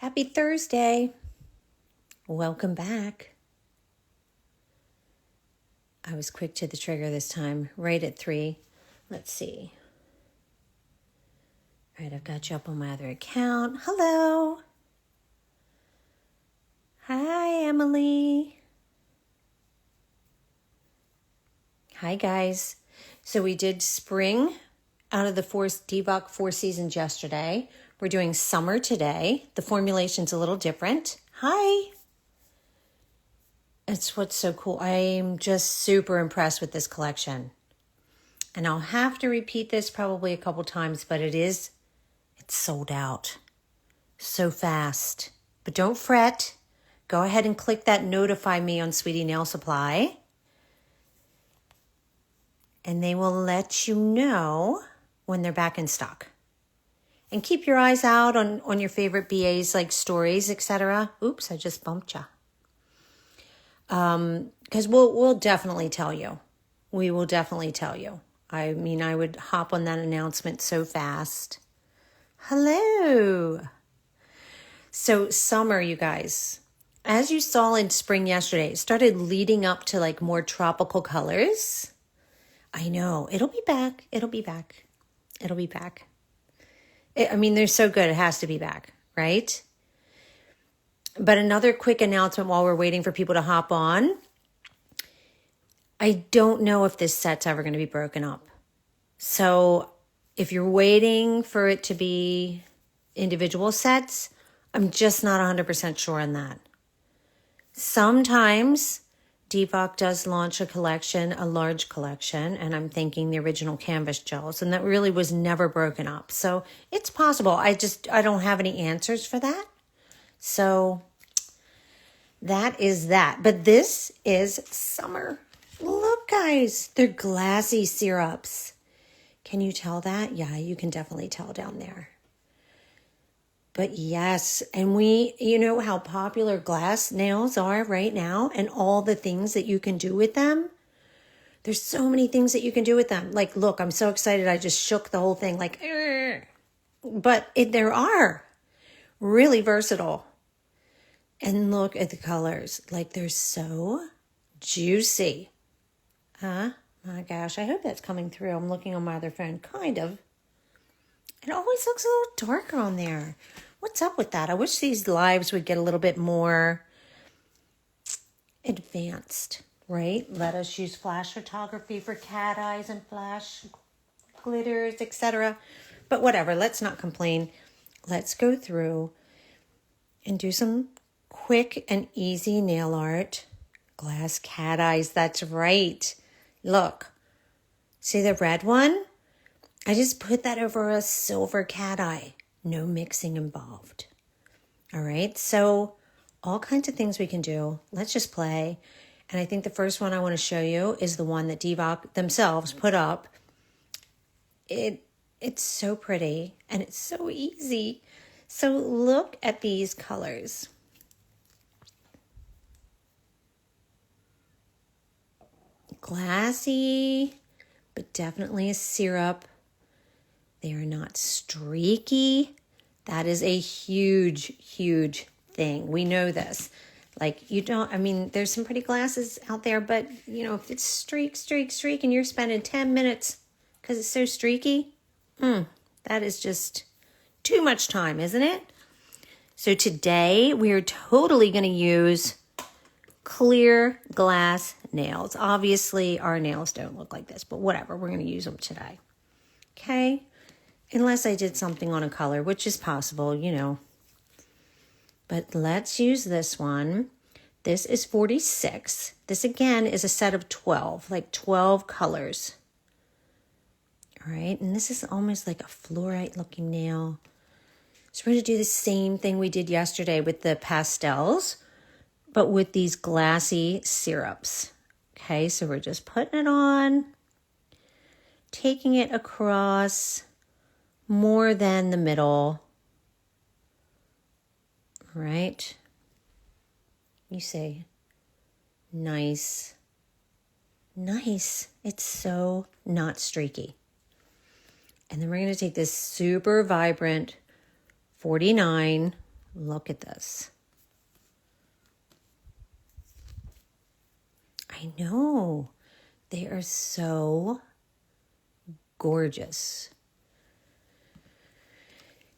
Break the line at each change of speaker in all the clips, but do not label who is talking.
Happy Thursday. Welcome back. I was quick to the trigger this time, right at 3. Let's see. All right, I've got you up on my other account. Hello. Hi, Emily. Hi, guys. So we did spring out of the DVOK 4 seasons yesterday. We're doing summer today. The formulation's a little different. Hi. It's what's so cool. I'm just super impressed with this collection. And I'll have to repeat this probably a couple times, but it's sold out so fast. But don't fret. Go ahead and click that notify me on Sweetie Nail Supply. And they will let you know when they're back in stock. And keep your eyes out on your favorite BAs like Stories, etc. Oops, I just bumped you. Because we'll definitely tell you. We will definitely tell you. I mean, I would hop on that announcement so fast. Hello. So summer, you guys. As you saw in spring yesterday, it started leading up to like more tropical colors. I know. It'll be back. It'll be back. It'll be back. They're so good. It has to be back, right? But another quick announcement while we're waiting for people to hop on. I don't know if this set's ever going to be broken up. So if you're waiting for it to be individual sets, I'm just not 100% sure on that. Sometimes DVOK does launch a collection, a large collection, and I'm thinking the original canvas gels, and that really was never broken up. So it's possible. I don't have any answers for that. So that is that. But this is summer. Look, guys, they're glassy syrups. Can you tell that? Yeah, you can definitely tell down there. But yes, and you know how popular glass nails are right now and all the things that you can do with them. There's so many things that you can do with them. Like, look, I'm so excited. I just shook the whole thing like, but there are really versatile. And look at the colors. Like, they're so juicy. Huh? My gosh, I hope that's coming through. I'm looking on my other phone. Kind of. It always looks a little darker on there. What's up with that? I wish these lives would get a little bit more advanced, right? Let us use flash photography for cat eyes and flash glitters, etc. But whatever, let's not complain. Let's go through and do some quick and easy nail art. Glass cat eyes, that's right. Look, see the red one? I just put that over a silver cat eye. No mixing involved. All right, so all kinds of things we can do. Let's just play. And I think the first one I want to show you is the one that DVOK themselves put up. It's so pretty and it's so easy. So look at these colors. Glassy, but definitely a syrup. They are not streaky. That is a huge, huge thing. We know this. Like, there's some pretty glasses out there, but, if it's streak, and you're spending 10 minutes because it's so streaky, that is just too much time, isn't it? So today, we are totally going to use clear glass nails. Obviously, our nails don't look like this, but whatever. We're going to use them today. Okay? Unless I did something on a color, which is possible, But let's use this one. This is 46. This, again, is a set of 12, like 12 colors. All right, and this is almost like a fluorite-looking nail. So we're going to do the same thing we did yesterday with the pastels, but with these glassy syrups. Okay, so we're just putting it on, taking it across more than the middle. Right? You say, nice. Nice. It's so not streaky. And then we're going to take this super vibrant 49 look at this. I know. They are so gorgeous.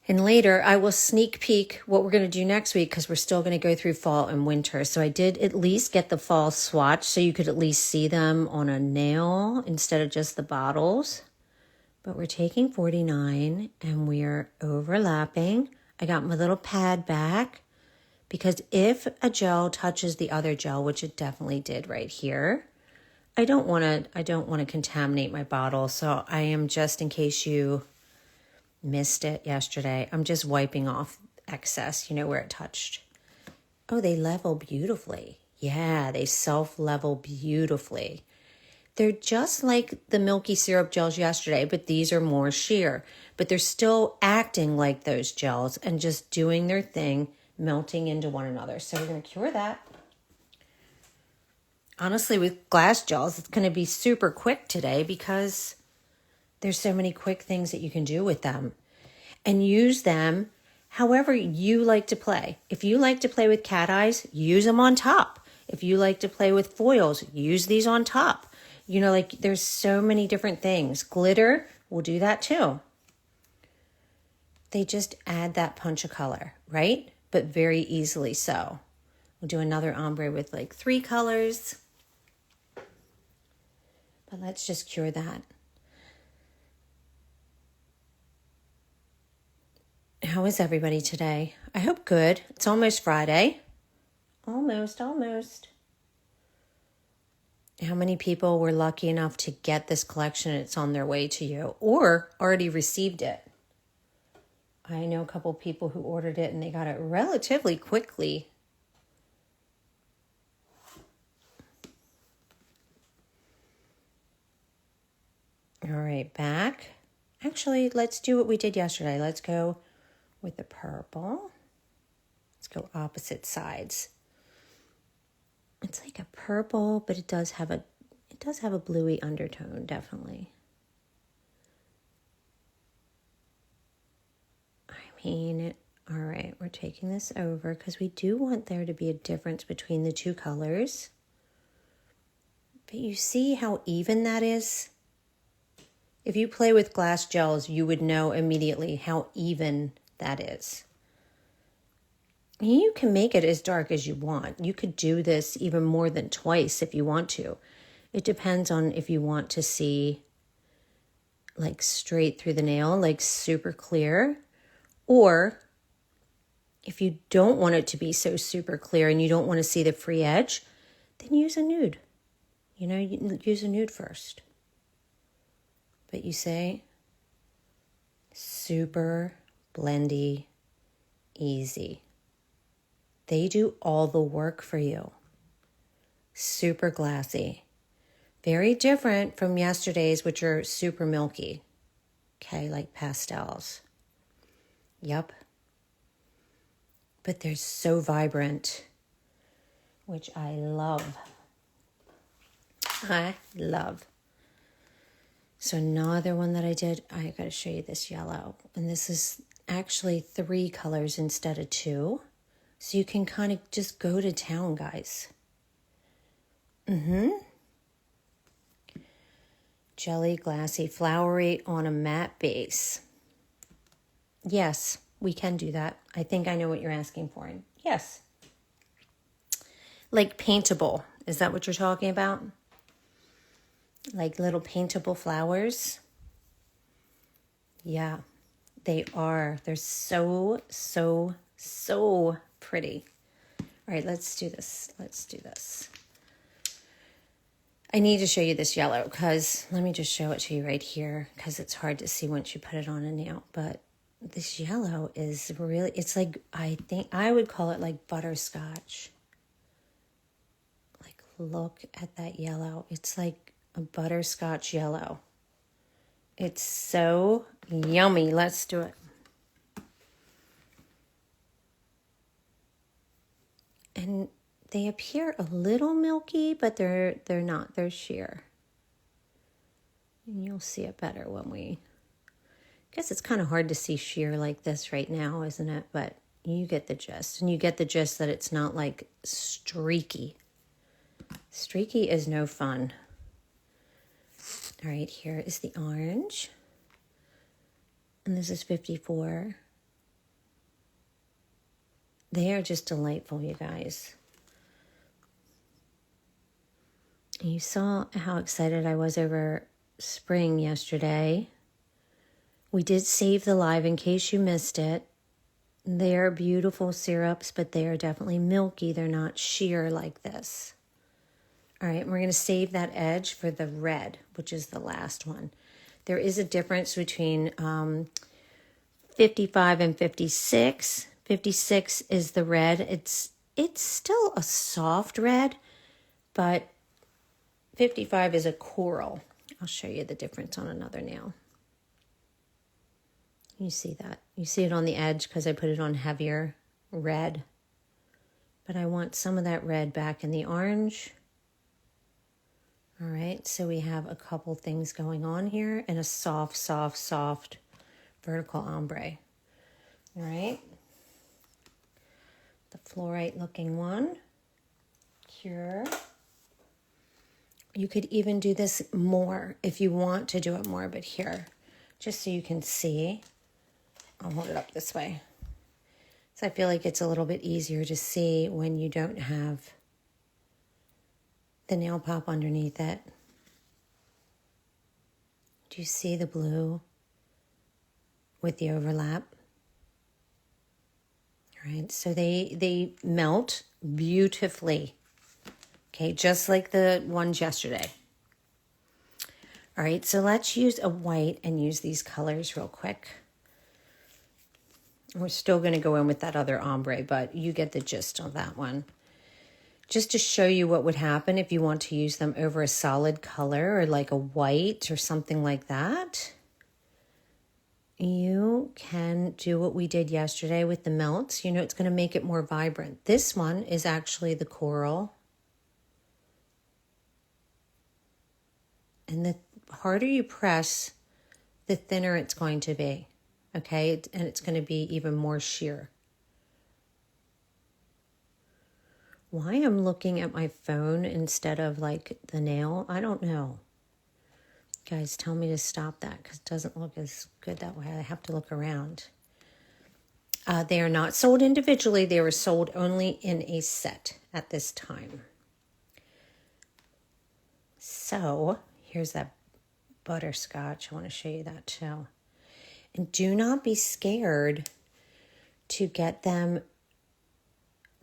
And later, I will sneak peek what we're going to do next week because we're still going to go through fall and winter. So I did at least get the fall swatch so you could at least see them on a nail instead of just the bottles. But we're taking 49 and we're overlapping. I got my little pad back because if a gel touches the other gel, which it definitely did right here, I don't want to contaminate my bottle. So I am, just in case you missed it yesterday, I'm just wiping off excess, where it touched. Oh, they level beautifully. Yeah, they self-level beautifully. They're just like the milky syrup gels yesterday, but these are more sheer. But they're still acting like those gels and just doing their thing, melting into one another. So we're going to cure that. Honestly, with glass gels, it's going to be super quick today because there's so many quick things that you can do with them. And use them however you like to play. If you like to play with cat eyes, use them on top. If you like to play with foils, use these on top. There's so many different things. Glitter will do that too. They just add that punch of color, right? But very easily so. We'll do another ombre with 3 colors. But let's just cure that. How is everybody today? I hope good. It's almost Friday. Almost. How many people were lucky enough to get this collection and it's on their way to you or already received it? I know a couple people who ordered it and they got it relatively quickly. All right, back. Actually, let's do what we did yesterday. Let's go with the purple. Let's go opposite sides. It's like a purple, but it does have a bluey undertone, definitely. All right, we're taking this over because we do want there to be a difference between the two colors. But you see how even that is? If you play with glass gels, you would know immediately how even that is. You can make it as dark as you want. You could do this even more than twice if you want to. It depends on if you want to see straight through the nail, super clear. Or if you don't want it to be so super clear and you don't want to see the free edge, then use a nude. You use a nude first. But you say, super blendy, easy. They do all the work for you. Super glassy. Very different from yesterday's, which are super milky. Okay, like pastels. Yep. But they're so vibrant, which I love. So another one that I did, I got to show you this yellow. And this is actually 3 colors instead of 2. So you can kind of just go to town, guys. Jelly, glassy, flowery on a matte base. Yes, we can do that. I think I know what you're asking for. Yes. Like paintable. Is that what you're talking about? Like little paintable flowers? Yeah, they are. They're so pretty. All right, let's do this. I need to show you this yellow because, let me just show it to you right here because it's hard to see once you put it on a nail. But this yellow is really, it's like, I think I would call it like butterscotch. Like, look at that yellow. It's like a butterscotch yellow. It's so yummy. Let's do it. And they appear a little milky, but they're not. They're sheer. And you'll see it better when we... I guess it's kind of hard to see sheer like this right now, isn't it? But You get the gist. And you get the gist that it's not like streaky. Streaky is no fun. All right, here is the orange. And this is 54. They are just delightful, you guys. You saw how excited I was over spring yesterday. We did save the live in case you missed it. They are beautiful syrups, but they are definitely milky. They're not sheer like this. All right, we're going to save that edge for the red, which is the last one. There is a difference between 55 and 56. 56 is the red. It's still a soft red, but 55 is a coral. I'll show you the difference on another nail. You see that? You see it on the edge because I put it on heavier red. But I want some of that red back in the orange. All right, so we have a couple things going on here and a soft, soft, soft vertical ombre. All right. The fluorite looking one. Cure. You could even do this more if you want to do it more, but here, just so you can see. I'll hold it up this way. So I feel like it's a little bit easier to see when you don't have the nail pop underneath it. Do you see the blue with the overlap? All right, so they melt beautifully. Okay, just like the ones yesterday. All right, so let's use a white and use these colors real quick. We're still going to go in with that other ombre, but you get the gist of that one. Just to show you what would happen if you want to use them over a solid color or like a white or something like that. You can do what we did yesterday with the melts. You know, it's going to make it more vibrant. This one is actually the coral. And the harder you press, the thinner it's going to be. Okay, and it's going to be even more sheer. Why I'm looking at my phone instead of like the nail, I don't know. Guys, tell me to stop that because it doesn't look as good that way. I have to look around. They are not sold individually. They were sold only in a set at this time. So here's that butterscotch. I want to show you that too. And do not be scared to get them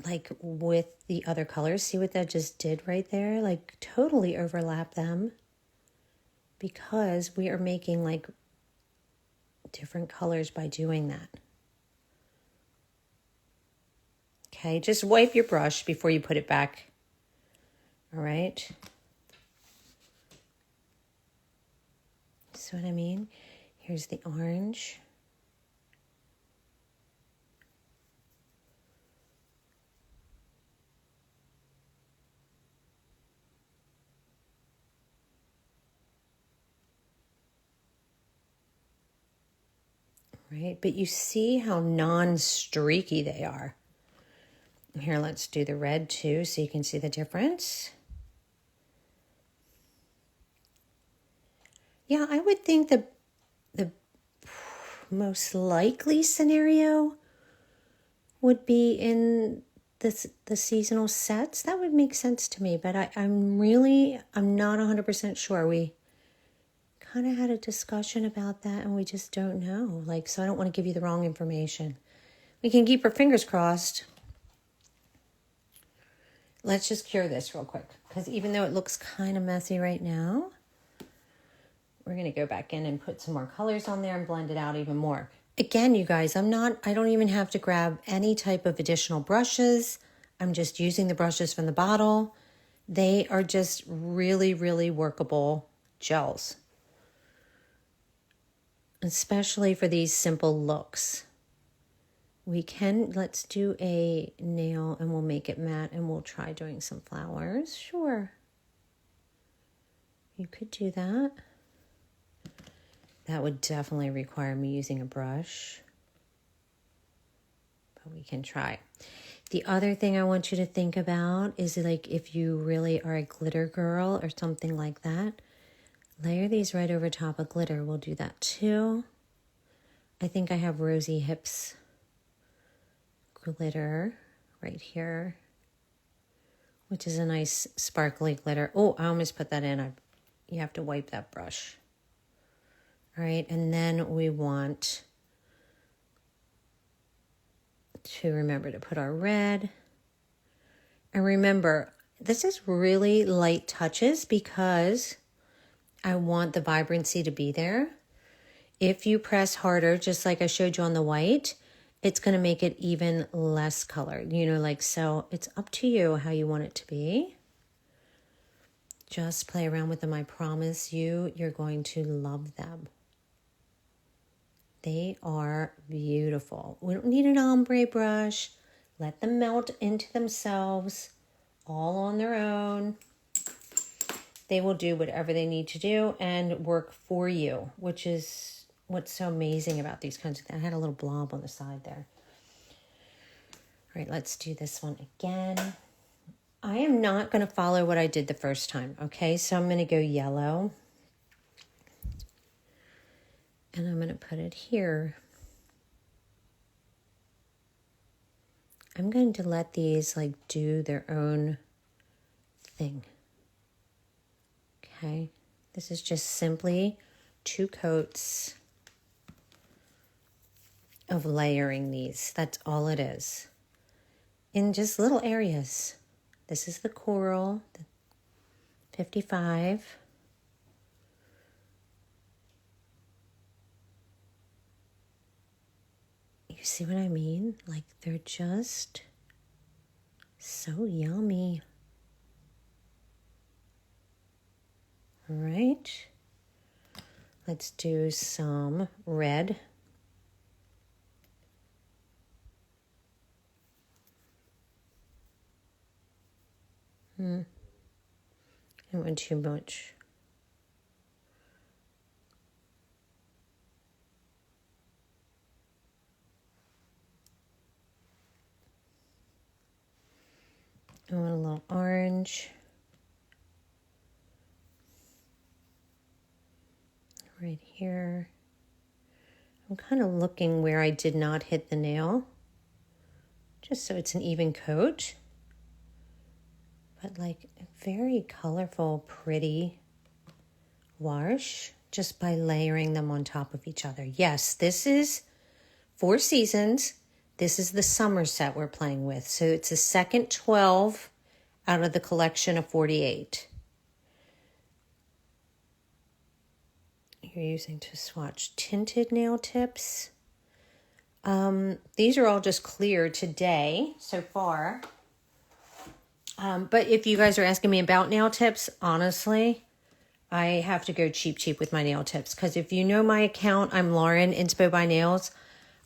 like with the other colors. See what that just did right there? Like totally overlap them because we are making like different colors by doing that. Okay, just wipe your brush before you put it back. All right. See what I mean? Here's the orange. Right, but you see how non-streaky they are. Here, let's do the red too so you can see the difference. Yeah, I would think the most likely scenario would be in the seasonal sets. That would make sense to me, but I'm not 100% sure. We kind of had a discussion about that and we just don't know. Like, so I don't want to give you the wrong information. We can keep our fingers crossed. Let's just cure this real quick because even though it looks kind of messy right now, we're going to go back in and put some more colors on there and blend it out even more. Again, you guys, I don't even have to grab any type of additional brushes. I'm just using the brushes from the bottle. They are just really, really workable gels, especially for these simple looks. Let's do a nail and we'll make it matte and we'll try doing some flowers. Sure. You could do that. That would definitely require me using a brush. but we can try. The other thing I want you to think about is like if you really are a glitter girl or something like that, layer these right over top of glitter. We'll do that too. I think I have Rosy Hips glitter right here, which is a nice sparkly glitter. Oh, I almost put that in. You have to wipe that brush. All right, and then we want to remember to put our red. And remember, this is really light touches because I want the vibrancy to be there. If you press harder, just like I showed you on the white, it's going to make it even less colored, you know, like so. It's up to you how you want it to be. Just play around with them. I promise you, you're going to love them. They are beautiful. We don't need an ombre brush. Let them melt into themselves all on their own. They will do whatever they need to do and work for you, which is what's so amazing about these kinds of things. I had a little blob on the side there. All right, let's do this one again. I am not going to follow what I did the first time, okay? So I'm going to go yellow. And I'm going to put it here. I'm going to let these like do their own thing. Okay, this is just simply 2 coats of layering these. That's all it is. In just little areas. This is the coral, the 55. You see what I mean? Like they're just so yummy. All right. Let's do some red. I don't want too much. I want a little orange. Right here. I'm kind of looking where I did not hit the nail, just so it's an even coat. But like a very colorful, pretty wash just by layering them on top of each other. Yes, this is 4 seasons. This is the summer set we're playing with. So it's a second 12 out of the collection of 48. You're using to swatch tinted nail tips. These are all just clear today so far. But if you guys are asking me about nail tips, honestly, I have to go cheap with my nail tips. Because if you know my account, I'm Lauren, Inspo by Nails.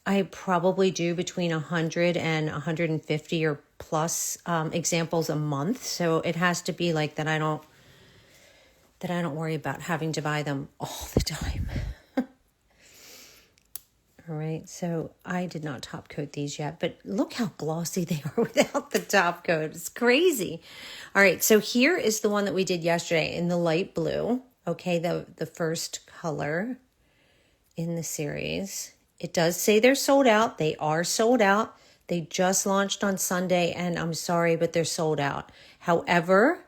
I probably do between 100 and 150 or plus examples a month. So it has to be like that I don't worry about having to buy them all the time. All right, so I did not top coat these yet, but look how glossy they are without the top coat. It's crazy. All right, so here is the one that we did yesterday in the light blue. Okay, the first color in the series. It does say they're sold out. They are sold out. They just launched on Sunday, and I'm sorry, but they're sold out. However,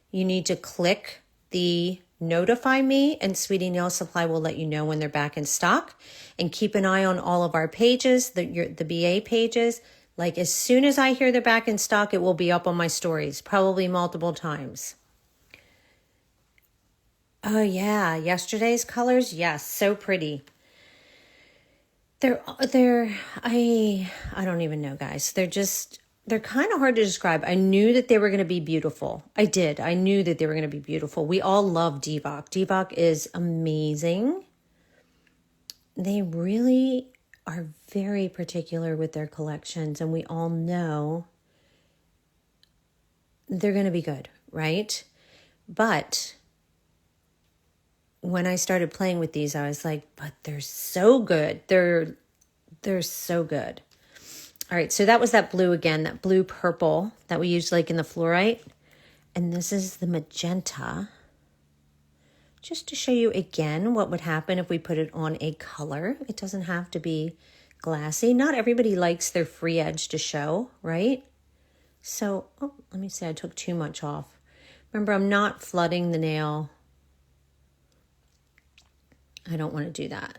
you need to click the notify me, and Sweetie Nail Supply will let you know when they're back in stock. And keep an eye on all of our pages, the BA pages. Like as soon as I hear they're back in stock, it will be up on my stories, probably multiple times. Oh yeah, yesterday's colors, yes, so pretty. I don't even know, guys. They're kind of hard to describe. I knew that they were going to be beautiful. I did. I knew that they were going to be beautiful. We all love DVOK. DVOK is amazing. They really are very particular with their collections, and we all know they're going to be good, right? But when I started playing with these, I was like, but they're so good. They're so good. All right, so that was that blue again, that blue purple that we used like in the fluorite. And this is the magenta. Just to show you again what would happen if we put it on a color. It doesn't have to be glassy. Not everybody likes their free edge to show, right? So, oh, let me see, I took too much off. Remember, I'm not flooding the nail. I don't want to do that.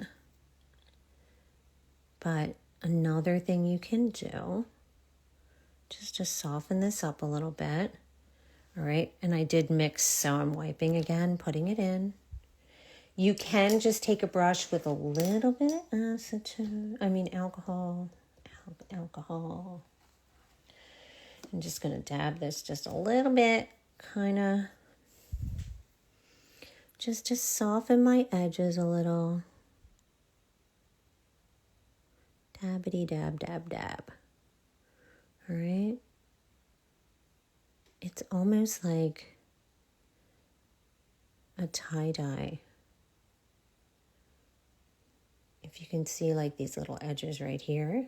But another thing you can do, just to soften this up a little bit. All right, and I did mix, so I'm wiping again, putting it in. You can just take a brush with a little bit of acetone, alcohol. I'm just going to dab this just a little bit, kind of, just to soften my edges a little. Dabbity dab, dab, dab. All right. It's almost like a tie-dye. If you can see like these little edges right here.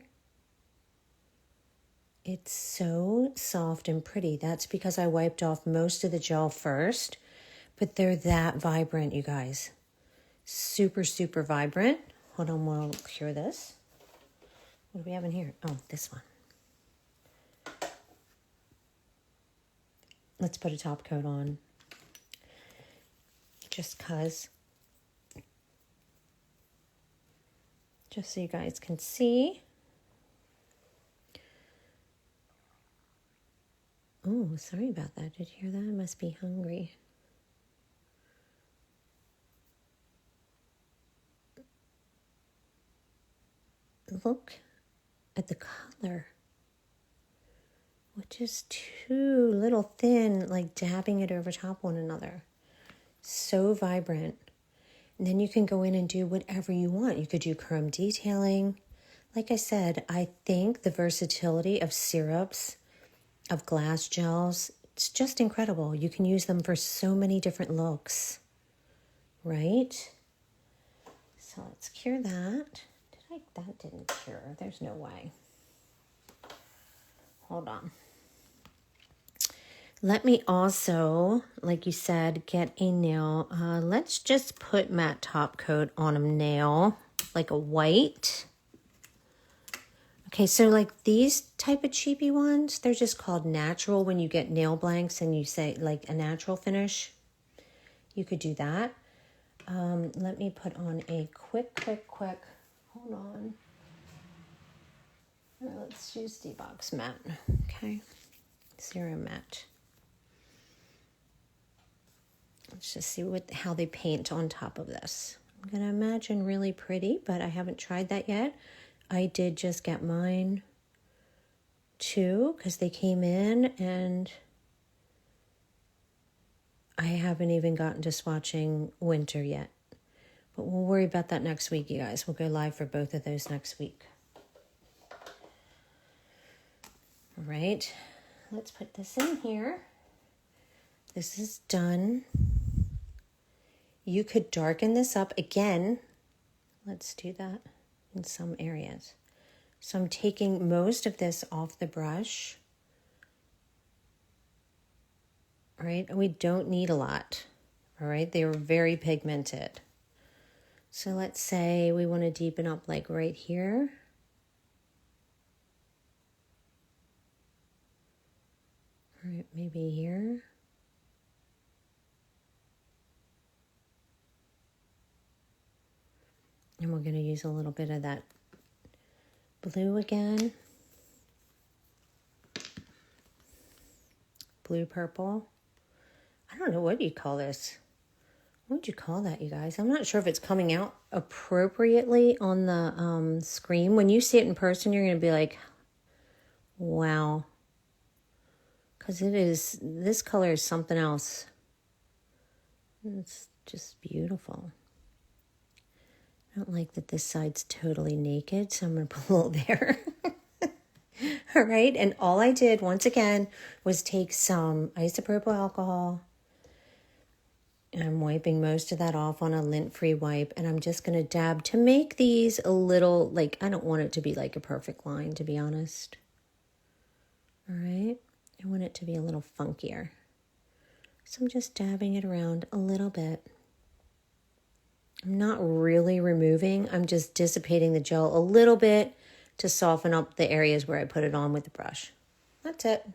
It's so soft and pretty. That's because I wiped off most of the gel first, but they're that vibrant, you guys. Super, super vibrant. Hold on, we'll cure this. What do we have in here? Oh, this one. Let's put a top coat on. Just cause. Just so you guys can see. Oh, sorry about that. Did you hear that? I must be hungry. Look at the color, which is too little thin, like dabbing it over top one another. So vibrant. And then you can go in and do whatever you want. You could do chrome detailing. Like I said, I think the versatility of syrups, of glass gels, it's just incredible. You can use them for so many different looks, right? So let's cure that. That didn't cure. There's no way. Hold on. Let me also, like you said, get a nail. Let's just put matte top coat on a nail, like a white. Okay, so like these type of cheapy ones, they're just called natural. When you get nail blanks and you say like a natural finish, you could do that. Let me put on a quick, hold on. Let's use DVOK matte, okay? Serum matte. Let's just see how they paint on top of this. I'm gonna imagine really pretty, but I haven't tried that yet. I did just get mine too, because they came in and I haven't even gotten to swatching winter yet. But we'll worry about that next week, you guys. We'll go live for both of those next week. All right, let's put this in here. This is done. You could darken this up again. Let's do that in some areas. So I'm taking most of this off the brush. All right, we don't need a lot. All right, they were very pigmented. So let's say we want to deepen up like right here. All right, maybe here. And we're going to use a little bit of that blue again. Blue purple. I don't know, what do you call this? What would you call that, you guys? I'm not sure if it's coming out appropriately on the screen. When you see it in person, you're going to be like, wow. Because this color is something else. It's just beautiful. I don't like that this side's totally naked, so I'm going to put a little there. All right, and all I did, once again, was take some isopropyl alcohol And I'm wiping most of that off on a lint-free wipe. And I'm just going to dab to make these a little, like, I don't want it to be like a perfect line, to be honest. All right. I want it to be a little funkier. So I'm just dabbing it around a little bit. I'm not really removing. I'm just dissipating the gel a little bit to soften up the areas where I put it on with the brush. That's it.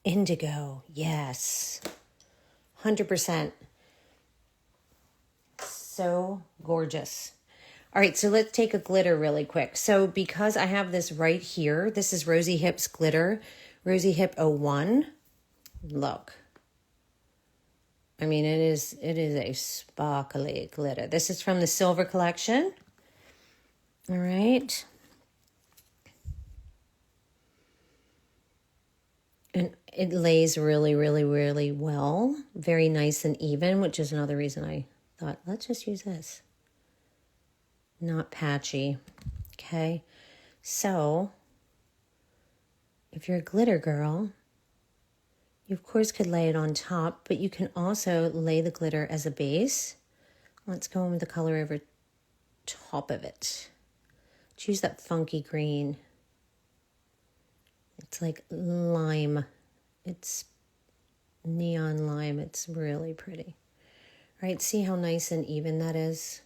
Indigo. Yes. 100%. So gorgeous. All right, so let's take a glitter really quick. So because I have this right here, this is Rosy Hip's glitter, Rosy Hip 01. Look. I mean, it is a sparkly glitter. This is from the Silver Collection. All right. And it lays really, really, really well. Very nice and even, which is another reason I thought, let's just use this. Not patchy. Okay. So, if you're a glitter girl, you of course could lay it on top, but you can also lay the glitter as a base. Let's go in with the color over top of it. Choose that funky green. It's like lime. It's neon lime. It's really pretty. All right, see how nice and even that is?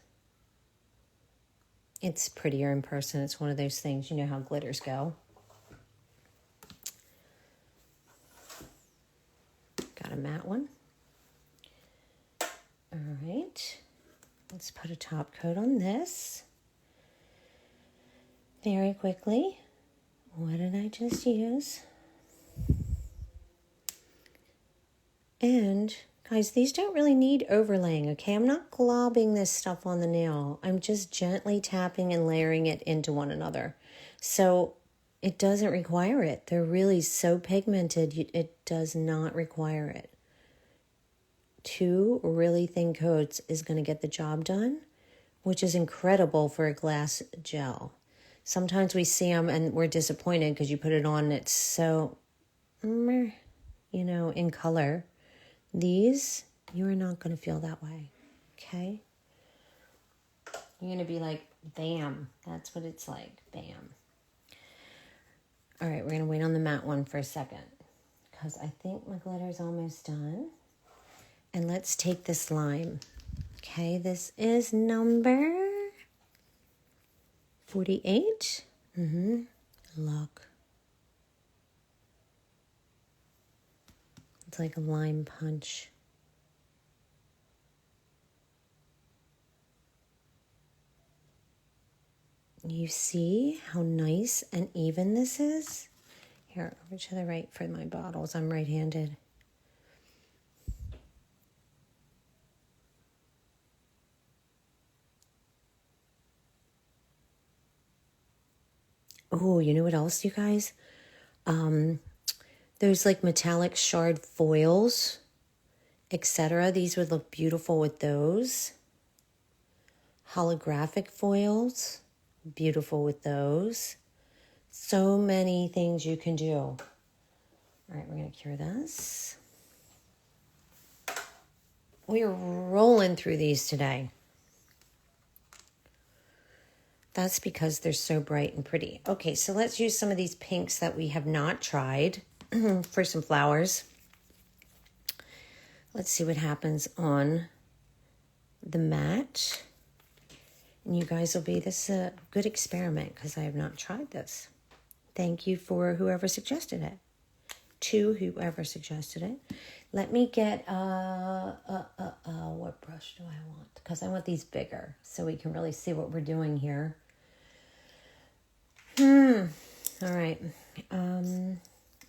It's prettier in person. It's one of those things, you know how glitters go. Got a matte one. All right, let's put a top coat on this. Very quickly. What did I just use? And guys, these don't really need overlaying, okay? I'm not globbing this stuff on the nail. I'm just gently tapping and layering it into one another. So it doesn't require it. They're really so pigmented, it does not require it. 2 really thin coats is going to get the job done, which is incredible for a glass gel. Sometimes we see them and we're disappointed because you put it on and it's so, you know, in color. These, you are not going to feel that way, okay? You're going to be like, bam. That's what it's like, bam. All right, we're going to wait on the matte one for a second because I think my glitter's almost done. And let's take this lime, okay? This is number 48. Look. It's like a lime punch. You see how nice and even this is? Here, over to the right for my bottles. I'm right-handed. Oh, you know what else, you guys? There's like metallic shard foils, etc. These would look beautiful with those. Holographic foils, beautiful with those. So many things you can do. All right, we're going to cure this. We're rolling through these today. That's because they're so bright and pretty. Okay, so let's use some of these pinks that we have not tried for some flowers. Let's see what happens on the matte. And you guys will be, this is a good experiment because I have not tried this. Thank you for whoever suggested it. To whoever suggested it. Let me get, what brush do I want? Because I want these bigger so we can really see what we're doing here. All right.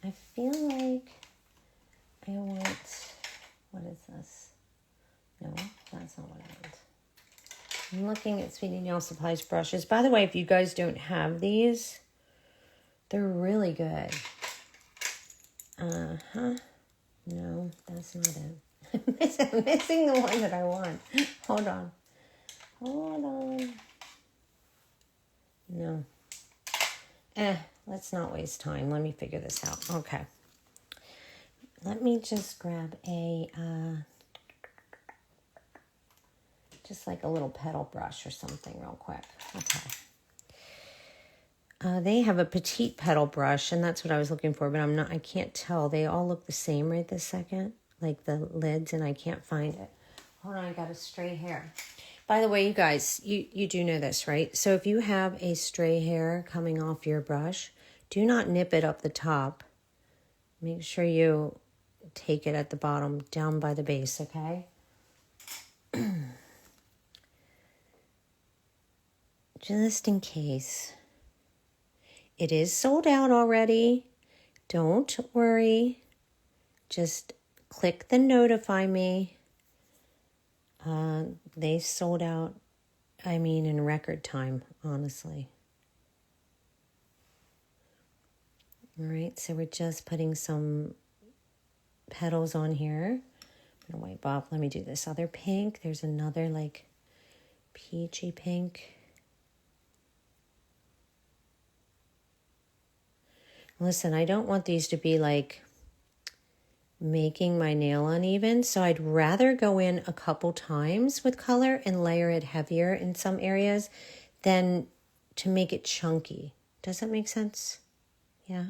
I feel like I want, what is this? No, that's not what I want. I'm looking at Sweetie Nail Supplies brushes. By the way, if you guys don't have these, they're really good. No, that's not it. I'm missing the one that I want. Hold on. No. Let's not waste time. Let me figure this out. Okay. Let me just grab a, just like a little petal brush or something real quick. Okay. They have a petite petal brush, and that's what I was looking for, but I can't tell. They all look the same right this second, like the lids, and I can't find it. Hold on, I got a stray hair. By the way, you guys, you do know this, right? So if you have a stray hair coming off your brush, do not nip it up the top. Make sure you take it at the bottom, down by the base, okay? Just in case. It is sold out already. Don't worry. Just click the notify me. They sold out, I mean, in record time, honestly. All right, so we're just putting some petals on here. I'm gonna wipe off. Let me do this other pink. There's another like peachy pink. Listen, I don't want these to be like making my nail uneven, so I'd rather go in a couple times with color and layer it heavier in some areas than to make it chunky. Does that make sense? Yeah.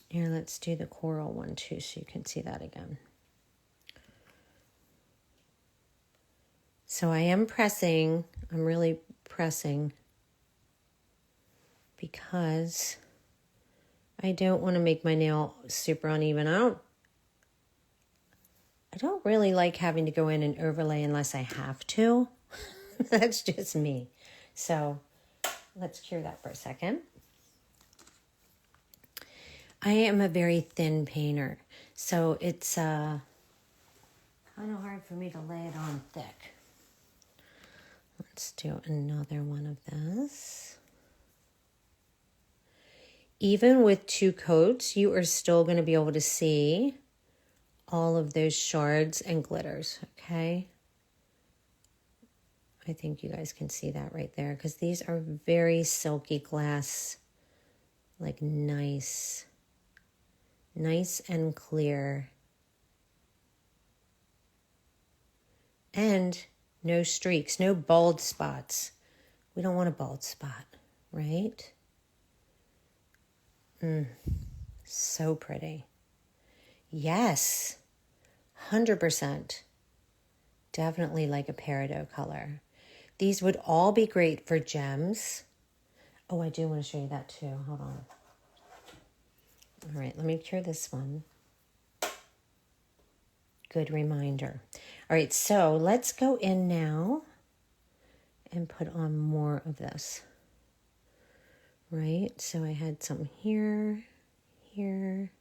Here, let's do the coral one too so you can see that again. So I am pressing, I'm really pressing because I don't want to make my nail super uneven. I don't really like having to go in and overlay unless I have to. That's just me. So let's cure that for a second. I am a very thin painter, so it's kind of hard for me to lay it on thick. Let's do another one of this. Even with 2 coats, you are still going to be able to see all of those shards and glitters, okay? I think you guys can see that right there because these are very silky glass, like nice and clear. And no streaks, no bald spots. We don't want a bald spot, right? So pretty. Yes, 100%. Definitely like a peridot color. These would all be great for gems. Oh, I do want to show you that too. Hold on. All right, let me cure this one. Good reminder. All right, so let's go in now and put on more of this. Right, so I had some here, here,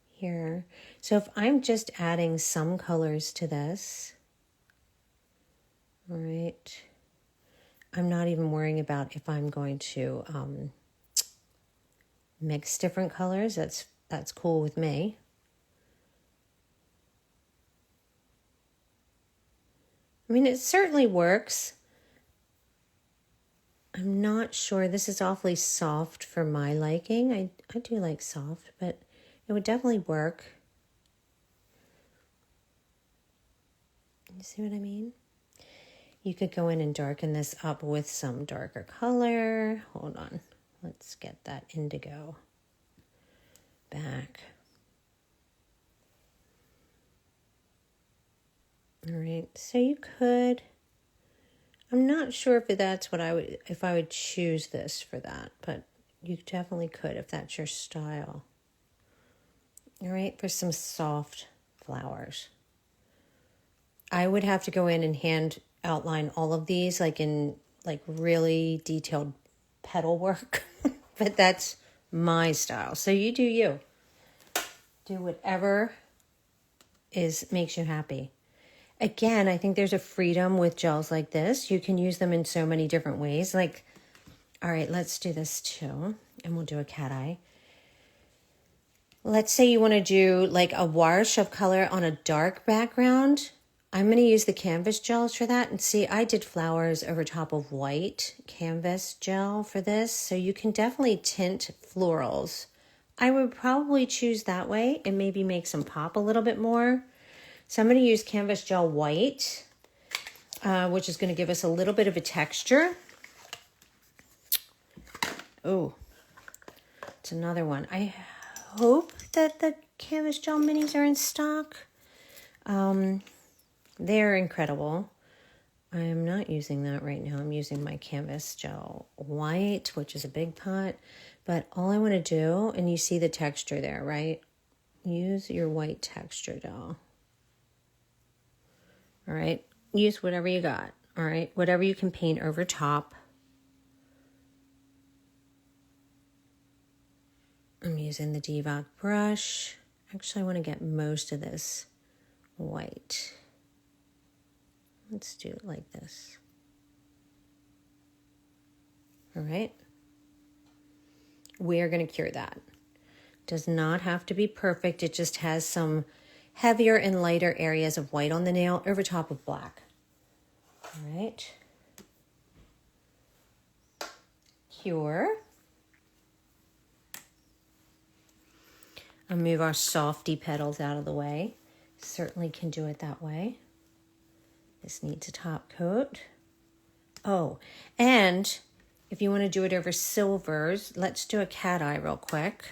here. So if I'm just adding some colors to this, all right, I'm not even worrying about if I'm going to mix different colors. That's cool with me. I mean, it certainly works. I'm not sure. This is awfully soft for my liking. I do like soft, but it would definitely work. You see what I mean? You could go in and darken this up with some darker color. Hold on. Let's get that indigo back. All right. So you could... I'm not sure if that's what if I would choose this for that, but you definitely could if that's your style. All right, for some soft flowers. I would have to go in and hand outline all of these like in like really detailed petal work, but that's my style. So you do you. Do whatever makes you happy. Again, I think there's a freedom with gels like this. You can use them in so many different ways. Like, all right, let's do this too. And we'll do a cat eye. Let's say you want to do like a wash of color on a dark background. I'm going to use the canvas gels for that. And see, I did flowers over top of white canvas gel for this. So you can definitely tint florals. I would probably choose that way and maybe make some pop a little bit more. So I'm going to use Canvas Gel White, which is going to give us a little bit of a texture. Oh, it's another one. I hope that the Canvas Gel Minis are in stock. They're incredible. I am not using that right now. I'm using my Canvas Gel White, which is a big pot. But all I want to do, and you see the texture there, right? Use your white texture gel. All right? Use whatever you got. All right? Whatever you can paint over top. I'm using the DVOK brush. Actually, I want to get most of this white. Let's do it like this. All right. We are going to cure that. Does not have to be perfect. It just has some heavier and lighter areas of white on the nail over top of black. All right. Cure. I'll move our softy petals out of the way. Certainly can do it that way. This needs a top coat. Oh, and if you want to do it over silvers, let's do a cat eye real quick.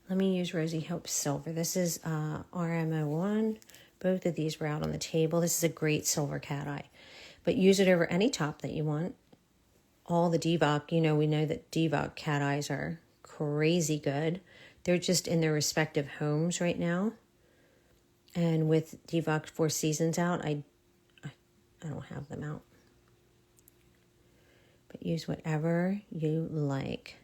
Let me use Rosie Hope Silver. This is RM01. Both of these were out on the table. This is a great silver cat eye. But use it over any top that you want. All the DVOK, you know, we know that DVOK cat eyes are crazy good. They're just in their respective homes right now. And with DVOK 4 Seasons out, I don't have them out. But use whatever you like.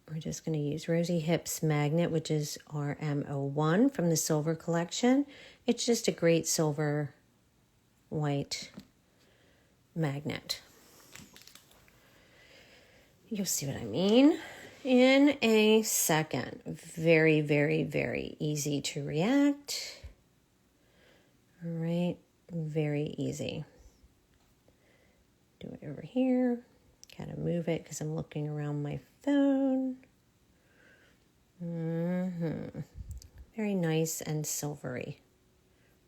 We're just going to use Rosie Hips Magnet, which is RM01 from the Silver Collection. It's just a great silver white magnet. You'll see what I mean in a second. Very, very, very easy to react. All right, very easy. Do it over here. Gotta move it because I'm looking around my phone. Very nice and silvery,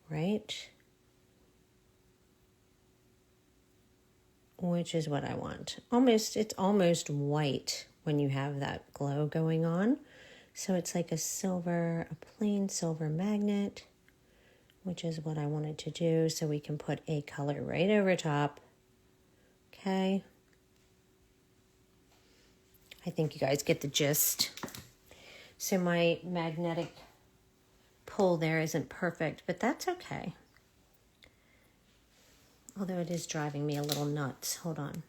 right? Which is what I want. It's almost white when you have that glow going on. So it's like a plain silver magnet, which is what I wanted to do. So we can put a color right over top. Okay. I think you guys get the gist. So my magnetic pull there isn't perfect, but that's okay. Although it is driving me a little nuts. Hold on.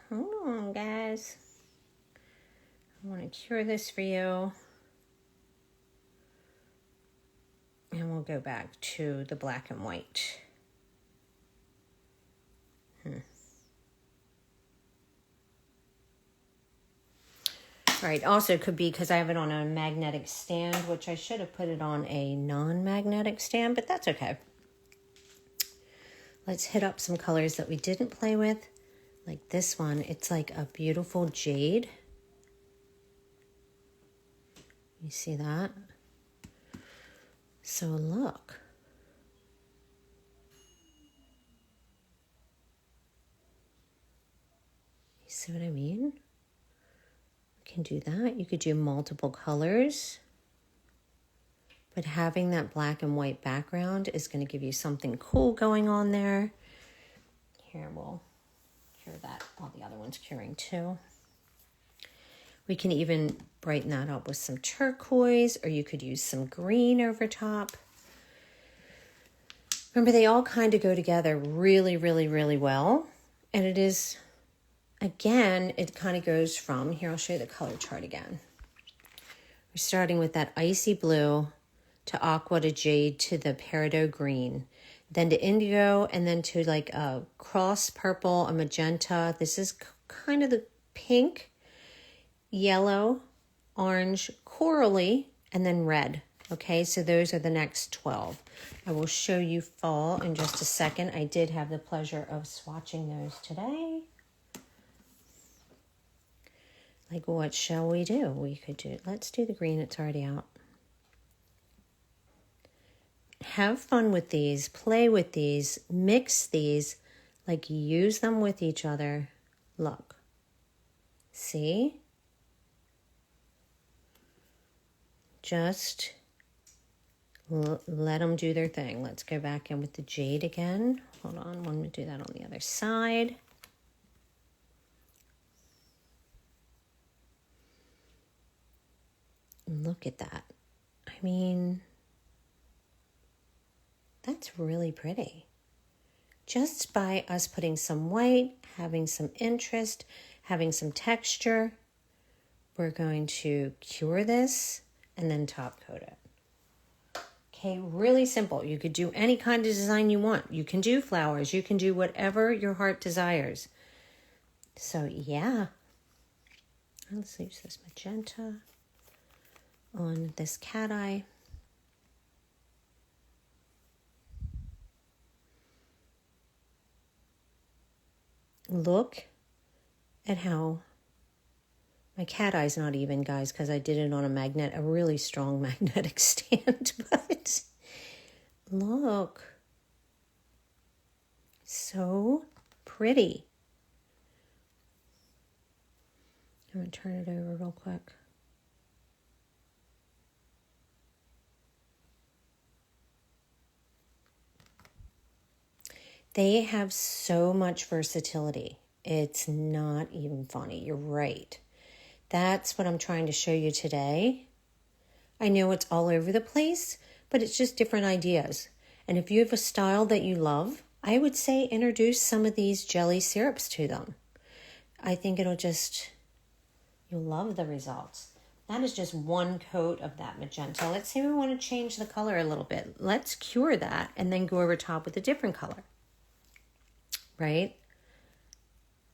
Hold on, guys. I want to cure this for you. And we'll go back to the black and white. All right, also could be because I have it on a magnetic stand, which I should have put it on a non-magnetic stand, but that's okay. Let's hit up some colors that we didn't play with. Like this one, it's like a beautiful jade. You see that? So look. You see what I mean? You can do that. You could do multiple colors. But having that black and white background is going to give you something cool going on there. Here, we'll cure that while the other one's curing too. We can even brighten that up with some turquoise, or you could use some green over top. Remember, they all kind of go together really, really, really well. And it is, again, it kind of goes from, here, I'll show you the color chart again. We're starting with that icy blue to aqua to jade to the peridot green, then to indigo, and then to like a cross purple, a magenta. This is kind of the pink, yellow, orange, corally, and then red. Okay, so those are the next 12. I will show you fall in just a second. I did have the pleasure of swatching those today. Like, what shall we do? We could do, let's do the green. It's already out. Have fun with these. Play with these. Mix these. Like, use them with each other. Look. See? Just let them do their thing. Let's go back in with the jade again. Hold on, I'm going to do that on the other side. Look at that. I mean, that's really pretty. Just by us putting some white, having some interest, having some texture, we're going to cure this and then top coat it. Okay, really simple. You could do any kind of design you want. You can do flowers. You can do whatever your heart desires. So yeah. Let's use this magenta on this cat eye. Look at how my cat eye's not even, guys, because I did it on a really strong magnetic stand, but look. So pretty. I'm going to turn it over real quick. They have so much versatility. It's not even funny. You're right. That's what I'm trying to show you today. I know it's all over the place, but it's just different ideas. And if you have a style that you love, I would say introduce some of these jelly syrups to them. I think you'll love the results. That is just one coat of that magenta. Let's say we want to change the color a little bit. Let's cure that and then go over top with a different color. Right?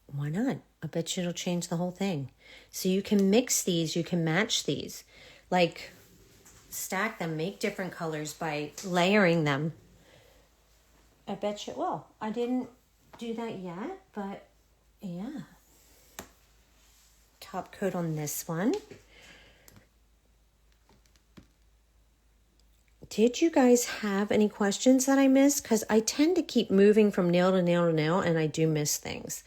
Why not? I bet you it'll change the whole thing. So you can mix these, you can match these. Like, stack them, make different colors by layering them. I bet you it will. I didn't do that yet, but yeah. Top coat on this one. Did you guys have any questions that I missed? Because I tend to keep moving from nail to nail to nail, and I do miss things.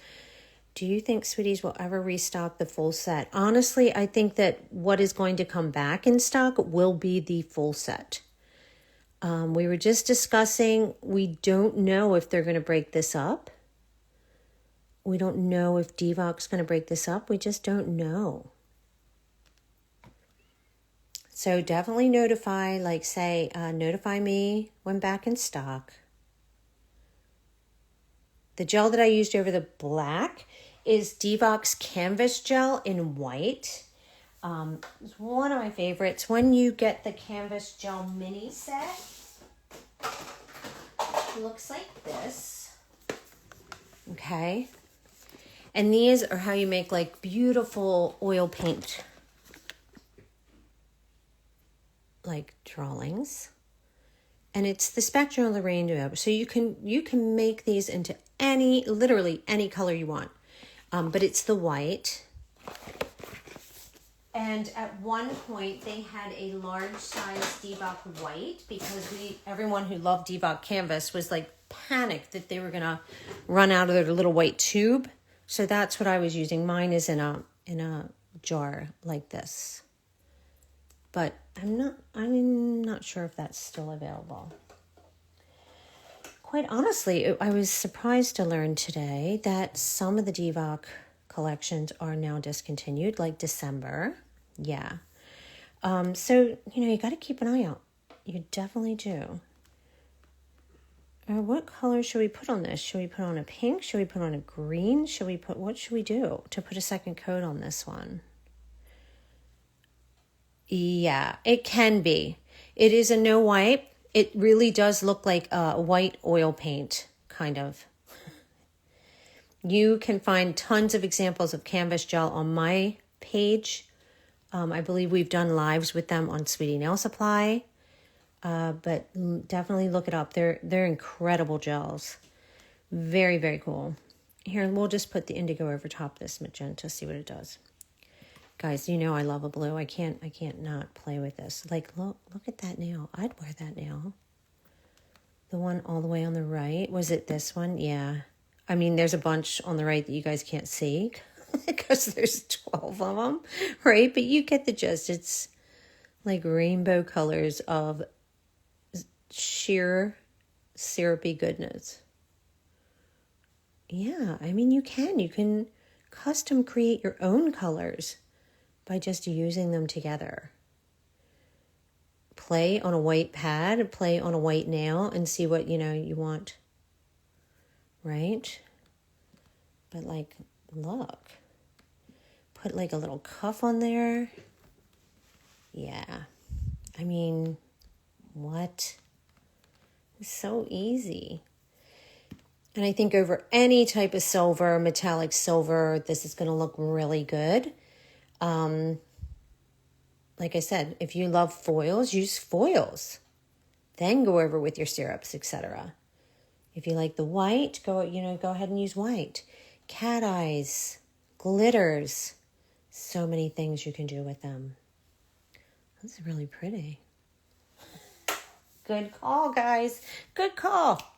Do you think Sweeties will ever restock the full set? Honestly, I think that what is going to come back in stock will be the full set. We were just discussing, we don't know if they're going to break this up. We don't know if DVOK's going to break this up. We just don't know. So definitely notify, like say, notify me when back in stock. The gel that I used over the black is DVOK's Canvas Gel in white. It's one of my favorites. When you get the Canvas Gel mini set, it looks like this. Okay. And these are how you make like beautiful oil paint like drawings. And it's the spectrum of the rainbow. So you can make these into literally any color you want. But it's the white. And at one point they had a large size DVOK white because everyone who loved DVOK Canvas was like panicked that they were gonna run out of their little white tube. So that's what I was using. Mine is in a jar like this. But I'm not sure if that's still available. Quite honestly, I was surprised to learn today that some of the DVOK collections are now discontinued, like December. Yeah. So, you got to keep an eye out. You definitely do. What color should we put on this? Should we put on a pink? Should we put on a green? What should we do to put a second coat on this one? Yeah, it can be. It is a no wipe. It really does look like a white oil paint, kind of. You can find tons of examples of Canvas Gel on my page. I believe we've done lives with them on Sweetie Nail Supply. But definitely look it up. They're incredible gels. Very, very cool. Here, we'll just put the indigo over top this magenta, see what it does. Guys, you know I love a blue. I can't not play with this. Like, look at that nail. I'd wear that nail. The one all the way on the right. Was it this one? Yeah. I mean, there's a bunch on the right that you guys can't see because there's 12 of them, right? But you get the gist. It's like rainbow colors of sheer syrupy goodness. Yeah, I mean, you can custom create your own colors by just using them together. Play on a white pad, play on a white nail, and see what, you want. Right? But like, look. Put like a little cuff on there. Yeah. I mean, what? It's so easy. And I think over any type of silver, metallic silver, this is going to look really good. Like I said, if you love foils, use foils. Then go over with your syrups, etc. If you like the white, go ahead and use white. Cat eyes, glitters. So many things you can do with them. That's really pretty. Good call, guys. Good call.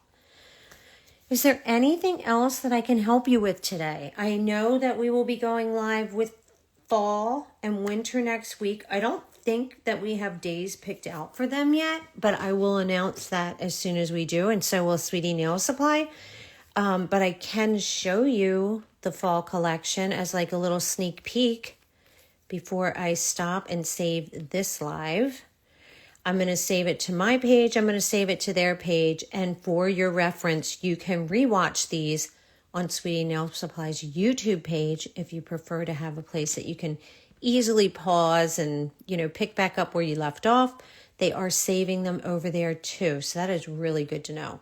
Is there anything else that I can help you with today? I know that we will be going live with fall and winter next week. I don't think that we have days picked out for them yet, but I will announce that as soon as we do, and so will Sweetie Nail Supply. But I can show you the fall collection as like a little sneak peek before I stop and save this live. I'm going to save it to my page. I'm going to save it to their page. And for your reference, you can rewatch these on Sweetie Nail Supply's YouTube page if you prefer to have a place that you can easily pause and, pick back up where you left off. They are saving them over there too. So that is really good to know.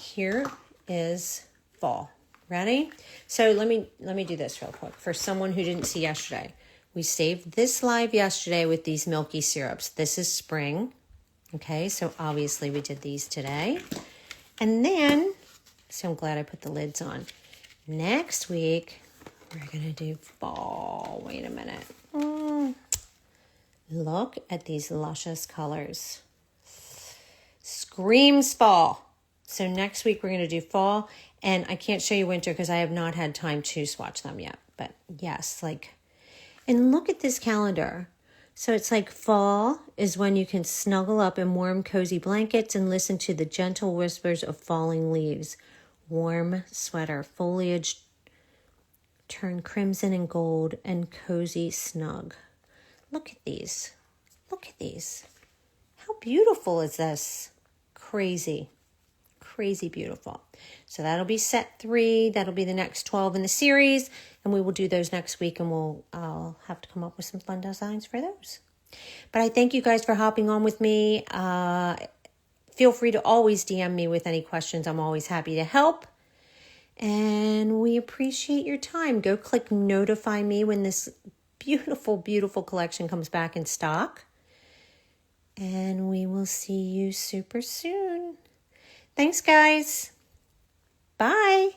Here is fall. Ready? So let me do this real quick. For someone who didn't see yesterday, we saved this live yesterday with these milky syrups. This is spring. Okay, so obviously we did these today. And then, so I'm glad I put the lids on. Next week, we're going to do fall. Wait a minute. Look at these luscious colors. Screams fall. So next week we're going to do fall. And I can't show you winter because I have not had time to swatch them yet. But yes, and look at this calendar. So it's like fall is when you can snuggle up in warm, cozy blankets and listen to the gentle whispers of falling leaves. Warm sweater, foliage turn crimson and gold, and cozy snug. Look at these. Look at these. How beautiful is this? Crazy. Crazy beautiful. So that'll be set 3. That'll be the next 12 in the series. And we will do those next week, and I'll have to come up with some fun designs for those. But I thank you guys for hopping on with me. Feel free to always DM me with any questions. I'm always happy to help. And we appreciate your time. Go click notify me when this beautiful, beautiful collection comes back in stock. And we will see you super soon. Thanks, guys. Bye.